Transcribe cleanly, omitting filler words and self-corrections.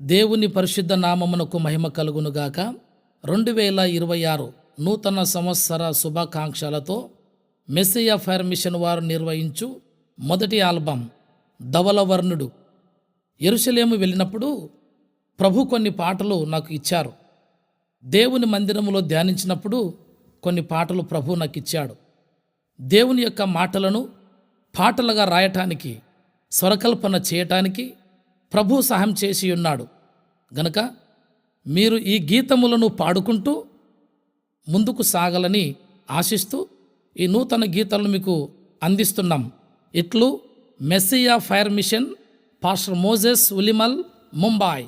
దేవుని పరిశుద్ధ నామమునకు మహిమ కలుగునుగాక. 2026 నూతన సంవత్సర శుభాకాంక్షలతో మెస్సియా ఫైర్ మిషన్ వారు నిర్వహించు మొదటి ఆల్బం ధవలవర్ణుడు. యెరూషలేము వెళ్ళినప్పుడు ప్రభు కొన్ని పాటలు నాకు ఇచ్చారు. దేవుని మందిరములో ధ్యానించినప్పుడు కొన్ని పాటలు ప్రభు నాకు ఇచ్చాడు. దేవుని యొక్క మాటలను పాటలుగా రాయటానికి, స్వరకల్పన చేయటానికి ప్రభు సహాయం చేసి ఉన్నాడు గనక మీరు ఈ గీతములను పాడుకుంటూ ముందుకు సాగాలని ఆశిస్తూ ఈ నూతన గీతాలను మీకు అందిస్తున్నాం. ఇట్లు Messiah fire mission, pastor Moses Ulimal, Mumbai.